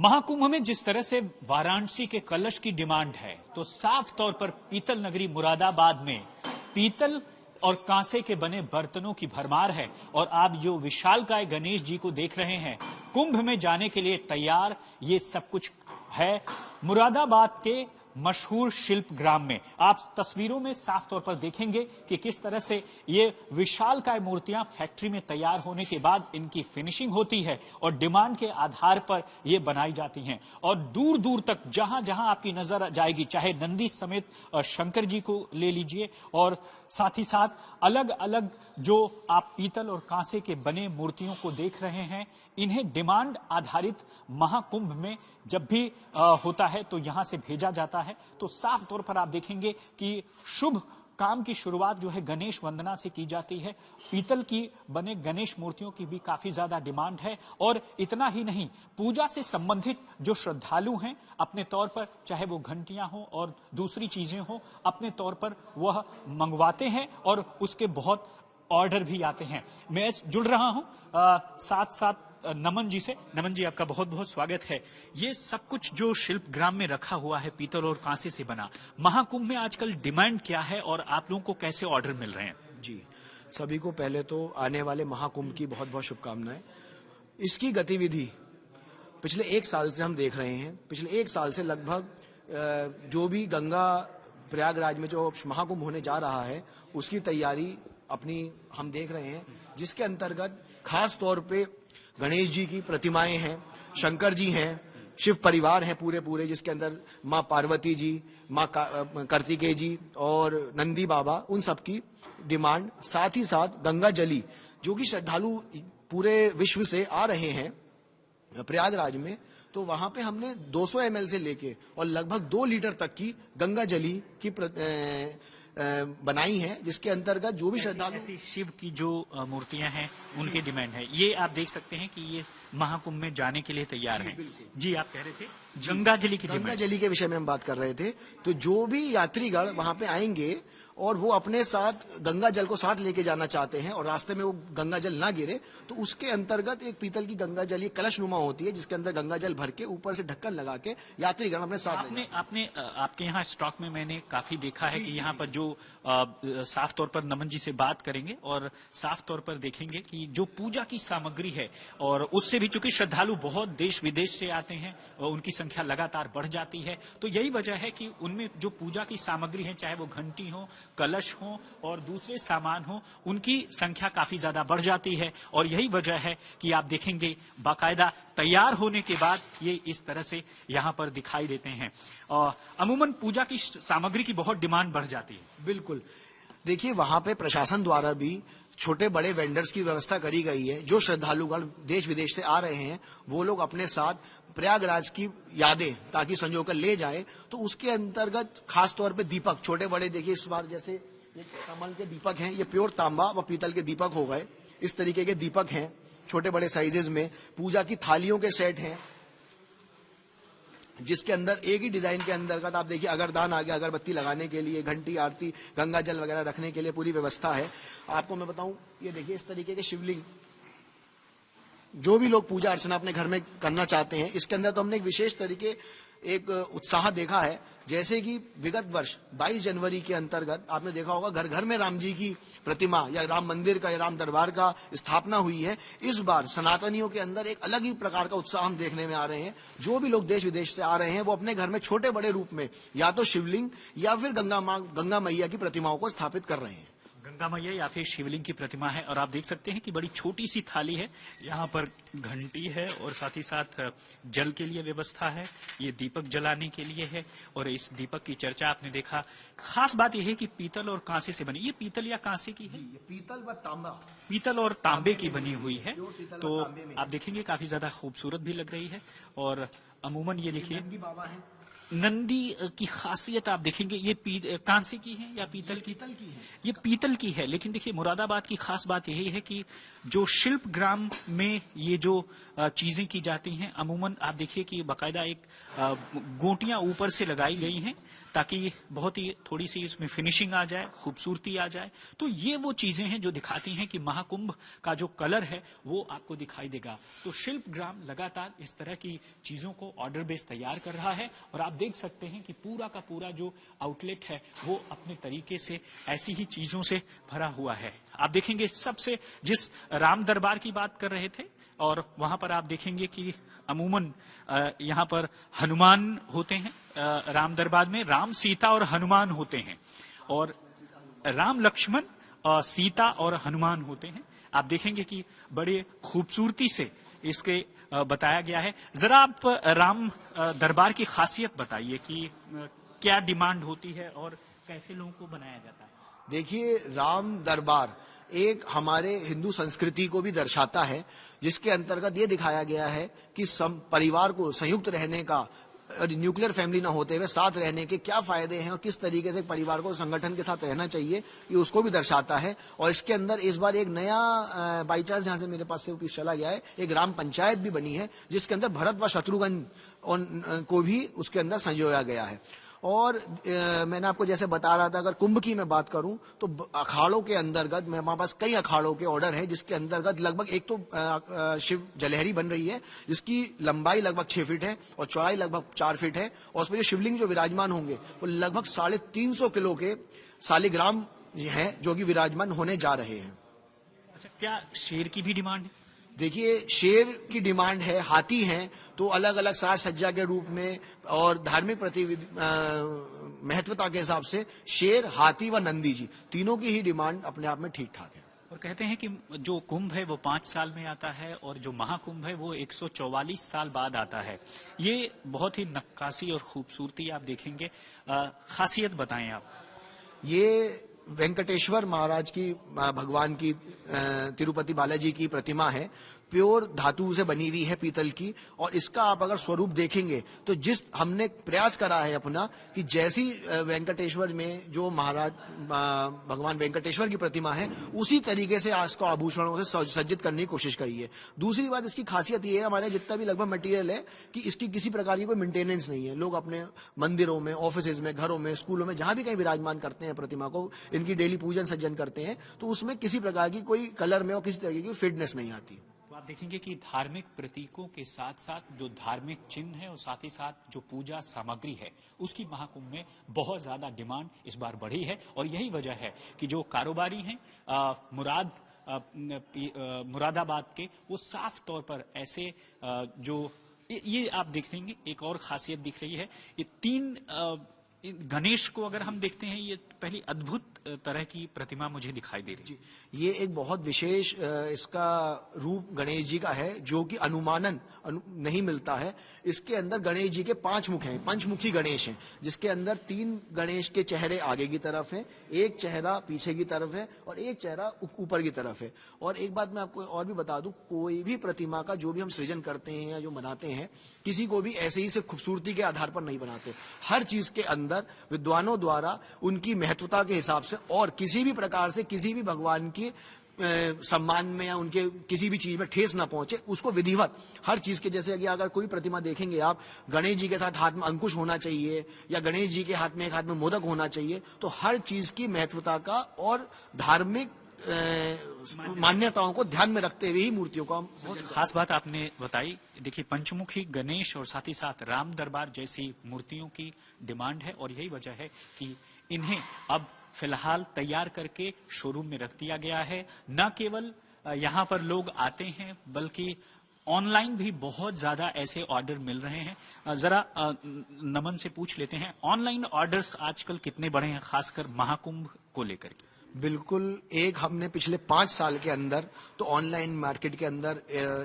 महाकुंभ में जिस तरह से वाराणसी के कलश की डिमांड है, तो साफ तौर पर पीतल नगरी मुरादाबाद में पीतल और कांसे के बने बर्तनों की भरमार है। और आप जो विशालकाय गणेश जी को देख रहे हैं, कुंभ में जाने के लिए तैयार ये सब कुछ है मुरादाबाद के मशहूर शिल्प ग्राम में। आप तस्वीरों में साफ तौर पर देखेंगे कि किस तरह से ये विशालकाय मूर्तियां फैक्ट्री में तैयार होने के बाद इनकी फिनिशिंग होती है और डिमांड के आधार पर ये बनाई जाती हैं। और दूर दूर तक जहां जहां आपकी नजर जाएगी, चाहे नंदी समेत शंकर जी को ले लीजिए और साथ ही साथ अलग अलग जो आप पीतल और कांसे के बने मूर्तियों को देख रहे हैं, इन्हें डिमांड आधारित महाकुंभ में जब भी होता है तो यहां से भेजा जाता है। तो साफ तौर पर आप देखेंगे कि शुभ काम की शुरुआत जो है गणेश वंदना से की जाती है। पीतल की बने गणेश मूर्तियों की भी काफी ज्यादा डिमांड है। और इतना ही नहीं, पूजा से संबंधित जो श्रद्धालु हैं, अपने तौर पर चाहे वो घंटियां हो और दूसरी चीजें हो, अपने तौर पर वह मंगवाते हैं और उसके बहुत ऑर्डर भी आते हैं। मैं जुड़ रहा हूं साथ साथ नमन जी से। नमन जी, आपका बहुत बहुत स्वागत है। ये सब कुछ जो शिल्प ग्राम में रखा हुआ है पीतल और कांसे से बना, महाकुंभ में आजकल डिमांड क्या है और आप लोगों को कैसे ऑर्डर मिल रहे हैं? जी, सभी को पहले तो आने वाले महाकुंभ की बहुत बहुत शुभकामनाएं। इसकी गतिविधि पिछले 1 साल से हम देख रहे हैं। पिछले 1 साल से लगभग जो भी गंगा प्रयागराज में जो महाकुंभ होने जा रहा है, उसकी तैयारी अपनी हम देख रहे हैं, जिसके अंतर्गत खास तौर पे गणेश जी की प्रतिमाएं हैं, शंकर जी हैं, शिव परिवार है पूरे, जिसके अंदर माँ पार्वती जी, माँ कार्तिकेय जी और नंदी बाबा, उन सब की डिमांड। साथ ही साथ गंगा जली, जो कि श्रद्धालु पूरे विश्व से आ रहे हैं प्रयागराज में, तो वहां पे हमने 200 ml से लेके और लगभग 2 लीटर तक की गंगा जली की बनाई है, जिसके अंतर्गत जो भी श्रद्धालु शिव की जो मूर्तियां हैं उनकी डिमांड है। ये आप देख सकते हैं कि ये महाकुंभ में जाने के लिए तैयार हैं। जी, आप कह रहे थे गंगा जली की डिमांड। गंगा जली के विषय में हम बात कर रहे थे। तो जो भी यात्रीगण वहां पे आएंगे और वो अपने साथ गंगा जल को साथ लेके जाना चाहते हैं और रास्ते में वो गंगा जल ना गिरे, तो उसके अंतर्गत एक पीतल की गंगा जल, ये कलश नुमा होती है, जिसके अंदर गंगा जल भर के ऊपर से ढक्कन लगा के यात्रीगण अपने साथ आपने आपके यहाँ स्टॉक में मैंने काफी देखा है कि यहाँ पर जो साफ तौर पर नमन जी से बात करेंगे और साफ तौर पर देखेंगे कि जो पूजा की सामग्री है, और उससे भी चूंकि श्रद्धालु बहुत देश विदेश से आते हैं और उनकी संख्या लगातार बढ़ जाती है, तो यही वजह है कि उनमें जो पूजा की सामग्री है, चाहे वो घंटी हो, कलश हो और दूसरे सामान हो, उनकी संख्या काफी ज्यादा बढ़ जाती है। और यही वजह है कि आप देखेंगे बाकायदा तैयार होने के बाद ये इस तरह से यहाँ पर दिखाई देते हैं। और अमूमन पूजा की सामग्री की बहुत डिमांड बढ़ जाती है। बिल्कुल, देखिए वहां पे प्रशासन द्वारा भी छोटे बड़े वेंडर्स की व्यवस्था करी गई है। जो श्रद्धालुगण देश विदेश से आ रहे हैं, वो लोग अपने साथ प्रयागराज की यादें ताकि संजो कर ले जाए। तो उसके अंतर्गत खास तौर पे दीपक छोटे बड़े, देखिए इस बार जैसे ये कमल के दीपक हैं, ये प्योर तांबा व पीतल के दीपक हो गए। इस तरीके के दीपक हैं छोटे बड़े साइजेज में। पूजा की थालियों के सेट हैं, जिसके अंदर एक ही डिजाइन के अंतर्गत आप देखिए अगरदान आ गया, अगरबत्ती लगाने के लिए, घंटी, आरती, गंगा जल वगैरह रखने के लिए पूरी व्यवस्था है। आपको मैं बताऊं, ये देखिए इस तरीके के शिवलिंग, जो भी लोग पूजा अर्चना अपने घर में करना चाहते हैं, इसके अंदर तो हमने एक विशेष तरीके एक उत्साह देखा है। जैसे कि विगत वर्ष 22 जनवरी के अंतर्गत आपने देखा होगा घर घर में राम जी की प्रतिमा या राम मंदिर का या राम दरबार का स्थापना हुई है। इस बार सनातनियों के अंदर एक अलग ही प्रकार का उत्साह हम देखने में आ रहे हैं। जो भी लोग देश विदेश से आ रहे हैं, वो अपने घर में छोटे बड़े रूप में या तो शिवलिंग या फिर गंगा मैया की प्रतिमाओं को स्थापित कर रहे हैं। गंगा मैया या फिर शिवलिंग की प्रतिमा है। और आप देख सकते हैं कि बड़ी छोटी सी थाली है, यहाँ पर घंटी है और साथ ही साथ जल के लिए व्यवस्था है। ये दीपक जलाने के लिए है और इस दीपक की चर्चा आपने देखा। खास बात यह है कि पीतल और कांसे से बनी। ये पीतल या कांसे की है? ये पीतल व तांबा, पीतल और तांबे की बनी हुई है। तो आप देखेंगे काफी ज्यादा खूबसूरत भी लग रही है। और अमूमन ये देखिए नंदी की खासियत आप देखेंगे, ये कांसे की है या पीतल की? पीतल की है। ये पीतल की है। लेकिन देखिए मुरादाबाद की खास बात यही है कि जो शिल्प ग्राम में ये जो चीजें की जाती हैं, अमूमन आप देखिए कि बाकायदा एक गोटियां ऊपर से लगाई गई हैं ताकि बहुत ही थोड़ी सी इसमें फिनिशिंग आ जाए, खूबसूरती आ जाए। तो ये वो चीजें हैं जो दिखाती हैं कि महाकुंभ का जो कलर है वो आपको दिखाई देगा। तो शिल्प ग्राम लगातार इस तरह की चीजों को ऑर्डर बेस तैयार कर रहा है और आप देख सकते हैं कि पूरा का पूरा जो आउटलेट है वो अपने तरीके से ऐसी ही चीजों से भरा हुआ है। आप देखेंगे सबसे जिस राम दरबार की बात कर रहे थे और वहां पर आप देखेंगे कि अमूमन यहाँ पर हनुमान होते हैं। राम दरबार में राम, सीता और हनुमान होते हैं और राम, लक्ष्मण, सीता और हनुमान होते हैं। आप देखेंगे कि बड़े खूबसूरती से इसके बताया गया है। जरा आप राम दरबार की खासियत बताइए कि क्या डिमांड होती है और कैसे लोगों को बनाया जाता है। देखिए, राम दरबार एक हमारे हिंदू संस्कृति को भी दर्शाता है, जिसके अंतर्गत ये दिखाया गया है कि परिवार को संयुक्त रहने का और न्यूक्लियर फैमिली ना होते हुए साथ रहने के क्या फायदे हैं और किस तरीके से परिवार को संगठन के साथ रहना चाहिए, ये उसको भी दर्शाता है। और इसके अंदर इस बार एक नया बाई चांस यहाँ से मेरे पास से पीस चला गया है, एक ग्राम पंचायत भी बनी है जिसके अंदर भरत व शत्रुघ्न को भी उसके अंदर संजोया गया है। और मैंने आपको जैसे बता रहा था, अगर कुंभ की मैं बात करूं तो अखाड़ों के अंतर्गत हमारे पास कई अखाड़ों के ऑर्डर है, जिसके अंतर्गत लगभग एक तो शिव जलहरी बन रही है जिसकी लंबाई लगभग 6 फीट है और चौड़ाई लगभग 4 फीट है और उसमें जो शिवलिंग जो विराजमान होंगे वो लगभग 350 किलो के शालिग्राम हैं जो कि विराजमान होने जा रहे हैं। अच्छा, क्या शेर की भी डिमांड है? देखिए, शेर की डिमांड है, हाथी हैं, तो अलग अलग साज सज्जा के रूप में और धार्मिक महत्वता के हिसाब से शेर, हाथी व नंदी जी तीनों की ही डिमांड अपने आप में ठीक ठाक है। और कहते हैं कि जो कुंभ है वो 5 साल में आता है और जो महाकुंभ है वो 144 साल बाद आता है। ये बहुत ही नक्काशी और खूबसूरती आप देखेंगे। खासियत बताएं आप। ये वेंकटेश्वर महाराज की, भगवान की, तिरुपति बालाजी की प्रतिमा है, प्योर धातु से बनी हुई है, पीतल की। और इसका आप अगर स्वरूप देखेंगे तो जिस हमने प्रयास करा है अपना कि जैसी वेंकटेश्वर में जो महाराज भगवान वेंकटेश्वर की प्रतिमा है उसी तरीके से आज को आभूषणों से सज्जित करने की कोशिश करी है। दूसरी बात, इसकी खासियत ये है, हमारे जितना भी लगभग मटेरियल है कि इसकी किसी प्रकार की कोई मेंटेनेंस नहीं है। लोग अपने मंदिरों में, ऑफिस में, घरों में, स्कूलों में, जहां भी कहीं विराजमान करते हैं प्रतिमा को, इनकी डेली पूजन सज्जन करते हैं, तो उसमें किसी प्रकार की कोई कलर में और किसी तरीके की फिटनेस नहीं आती। तो आप देखेंगे कि धार्मिक प्रतीकों के साथ साथ जो धार्मिक चिन्ह है और साथ ही साथ जो पूजा सामग्री है उसकी महाकुंभ में बहुत ज्यादा डिमांड इस बार बढ़ी है। और यही वजह है कि जो कारोबारी हैं मुरादाबाद के, वो साफ तौर पर ऐसे जो ये आप देखेंगे एक और खासियत दिख रही है। ये 3 गणेश को अगर हम देखते हैं, ये पहली अद्भुत तरह की प्रतिमा मुझे दिखाई दे रही है। ये एक बहुत विशेष इसका रूप गणेश जी का है जो कि अनुमानन नहीं मिलता है। इसके अंदर गणेश जी के 5 मुख हैं, पंचमुखी गणेश हैं, जिसके अंदर 3 गणेश के चेहरे आगे की तरफ हैं, एक चेहरा पीछे की तरफ है और एक चेहरा ऊपर की तरफ है। और एक बात मैं आपको और भी बता दूं, कोई भी प्रतिमा का जो भी हम सृजन करते हैं या जो बनाते हैं, किसी को भी ऐसे ही सिर्फ खूबसूरती के आधार पर नहीं बनाते। हर चीज के अंदर विद्वानों द्वारा उनकी महत्वता के हिसाब से और किसी भी प्रकार से किसी भी भगवान की सम्मान में या उनके किसी भी चीज में ठेस ना पहुंचे, उसको विधिवत हर चीज के, जैसे कि अगर कोई प्रतिमा देखेंगे आप, गणेश जी के साथ हाथ में अंकुश होना चाहिए या गणेश जी के हाथ में एक हाथ में मोदक होना चाहिए, तो हर चीज की महत्वता का और धार्मिक मान्यताओं को ध्यान में रखते हुए ही मूर्तियों का बहुत खास बात आपने बताई। देखिए, पंचमुखी गणेश और साथ ही साथ राम दरबार जैसी मूर्तियों की डिमांड है और यही वजह है कि इन्हें अब फिलहाल तैयार करके शोरूम में रख दिया गया है। न केवल यहाँ पर लोग आते हैं बल्कि ऑनलाइन भी बहुत ज्यादा ऐसे ऑर्डर मिल रहे हैं। जरा नमन से पूछ लेते हैं, ऑनलाइन ऑर्डर्स आजकल कितने बढ़े हैं, खासकर महाकुंभ को लेकर के? बिल्कुल, एक हमने पिछले 5 साल के अंदर तो ऑनलाइन मार्केट के अंदर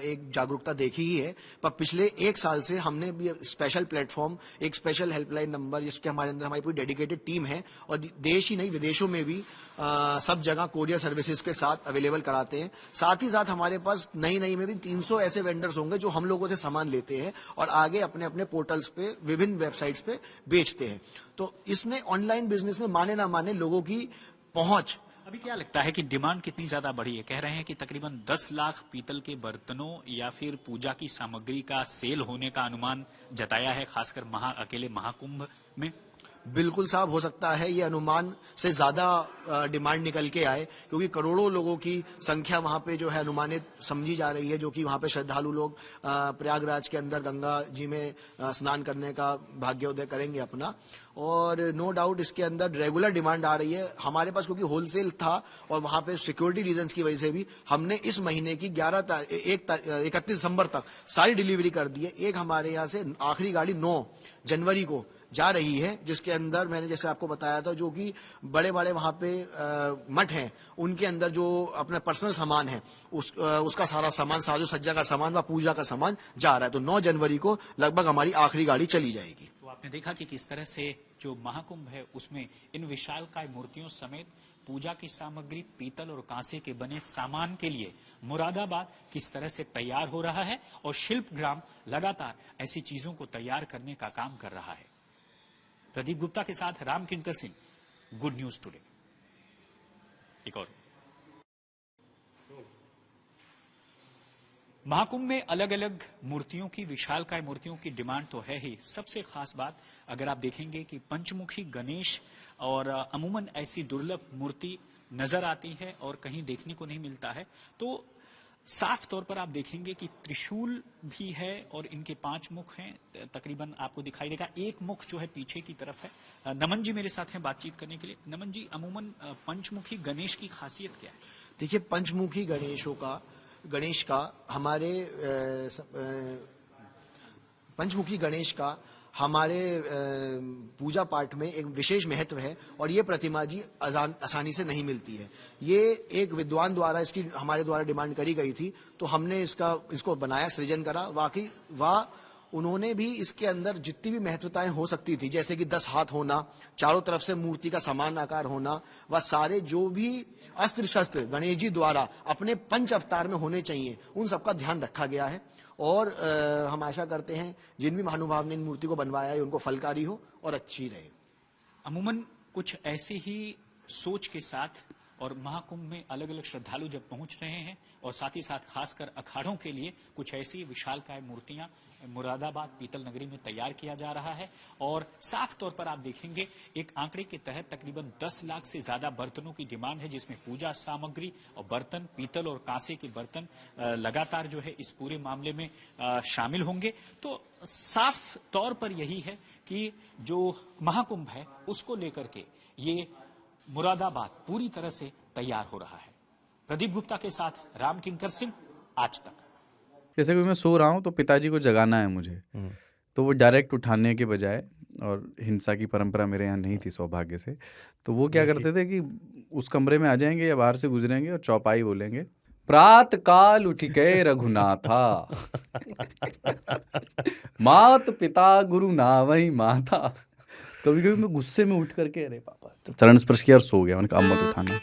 एक जागरूकता देखी ही है, पर पिछले 1 साल से हमने भी स्पेशल प्लेटफॉर्म, एक स्पेशल हेल्पलाइन नंबर, जिसके हमारे अंदर हमारी पूरी डेडिकेटेड टीम है और देश ही नहीं विदेशों में भी सब जगह कोरियर सर्विसेज के साथ अवेलेबल कराते हैं। साथ ही साथ हमारे पास नई में भी 300 ऐसे वेंडर्स होंगे जो हम लोगों से सामान लेते हैं और आगे अपने अपने पोर्टल्स पे, विभिन्न वेबसाइट्स पे बेचते हैं। तो इसने ऑनलाइन बिजनेस में माने ना माने लोगों की पहुंच अभी क्या लगता है कि डिमांड कितनी ज्यादा बढ़ी है? कह रहे हैं कि तकरीबन 10 लाख पीतल के बर्तनों या फिर पूजा की सामग्री का सेल होने का अनुमान जताया है, खासकर अकेले महाकुंभ में। बिल्कुल साहब, हो सकता है ये अनुमान से ज्यादा डिमांड निकल के आए, क्योंकि करोड़ों लोगों की संख्या वहां पे जो है अनुमानित समझी जा रही है, जो कि वहां पे श्रद्धालु लोग प्रयागराज के अंदर गंगा जी में स्नान करने का भाग्योदय करेंगे अपना। और नो डाउट इसके अंदर रेगुलर डिमांड आ रही है हमारे पास, क्योंकि होलसेल था और वहां पे सिक्योरिटी रीजंस की वजह से भी हमने इस महीने की 31 दिसंबर तक सारी डिलीवरी कर दी है। एक हमारे यहाँ से आखिरी गाड़ी 9 जनवरी को जा रही है, जिसके अंदर मैंने जैसे आपको बताया था, जो कि बड़े बड़े वहां पे मठ हैं, उनके अंदर जो अपना पर्सनल सामान है उसका सारा सामान, साजो सज्जा का सामान व पूजा का सामान जा रहा है। तो 9 जनवरी को लगभग हमारी आखिरी गाड़ी चली जाएगी। तो आपने देखा कि किस तरह से जो महाकुंभ है उसमें इन विशालकाय मूर्तियों समेत पूजा की सामग्री, पीतल और कांसे के बने सामान के लिए मुरादाबाद किस तरह से तैयार हो रहा है, और शिल्प ग्राम लगातार ऐसी चीजों को तैयार करने का काम कर रहा है। प्रदीप गुप्ता के साथ राम किंकर सिंह, गुड न्यूज टुडे। एक और महाकुंभ में अलग अलग मूर्तियों की, विशालकाय मूर्तियों की डिमांड तो है ही। सबसे खास बात अगर आप देखेंगे कि पंचमुखी गणेश, और अमूमन ऐसी दुर्लभ मूर्ति नजर आती है और कहीं देखने को नहीं मिलता है, तो साफ तौर पर आप देखेंगे कि त्रिशूल भी है और इनके 5 मुख हैं। तकरीबन आपको दिखाई देगा एक मुख जो है पीछे की तरफ है। नमन जी मेरे साथ हैं बातचीत करने के लिए। नमन जी, अमूमन पंचमुखी गणेश की खासियत क्या है? देखिए, पंचमुखी गणेश का हमारे पंचमुखी गणेश का हमारे पूजा पाठ में एक विशेष महत्व है, और ये प्रतिमा जी आसानी से नहीं मिलती है। ये एक विद्वान द्वारा इसकी हमारे द्वारा डिमांड करी गई थी, तो हमने इसको बनाया, सृजन करा। वाकई उन्होंने भी इसके अंदर जितनी भी महत्वताएं हो सकती थी, जैसे कि 10 हाथ होना, चारों तरफ से मूर्ति का समान आकार होना, व सारे जो भी अस्त्र शस्त्र गणेश जी द्वारा अपने 5 अवतार में होने चाहिए, उन सबका ध्यान रखा गया है। और हम आशा करते हैं जिन भी महानुभाव ने इन मूर्ति को बनवाया है उनको फलकारी हो और अच्छी रहे। अमूमन कुछ ऐसे ही सोच के साथ, और महाकुंभ में अलग अलग श्रद्धालु जब पहुंच रहे हैं, और साथ ही साथ खासकर अखाड़ों के लिए कुछ ऐसी विशालकाय मूर्तियां मुरादाबाद पीतल नगरी में तैयार किया जा रहा है। और साफ तौर पर आप देखेंगे एक आंकड़े के तहत तकरीबन 10 लाख से ज्यादा बर्तनों की डिमांड है, जिसमें पूजा सामग्री और बर्तन, पीतल और कांसे के बर्तन लगातार जो है इस पूरे मामले में शामिल होंगे। तो साफ तौर पर यही है कि जो महाकुंभ है उसको लेकर के ये मुरादाबाद पूरी तरह से तैयार हो रहा है। प्रदीप गुप्ता के साथ राम किंकर सिंह, आज तक। जैसे कि मैं सो रहा हूँ तो पिताजी को जगाना है मुझे, तो वो डायरेक्ट उठाने के बजाय, और हिंसा की परंपरा मेरे यहाँ नहीं थी सौभाग्य से, तो वो क्या करते थे कि उस कमरे में आ जाएंगे या बाहर से गुजरेंगे और चौपाई बोलेंगे, प्रात काल उठ गए रघुनाथा मात पिता गुरु नावई माता। कभी कभी मैं गुस्से में उठ करके, अरे पापा, चरण स्पर्श किया और सो गया, उनका अब मत उठाना।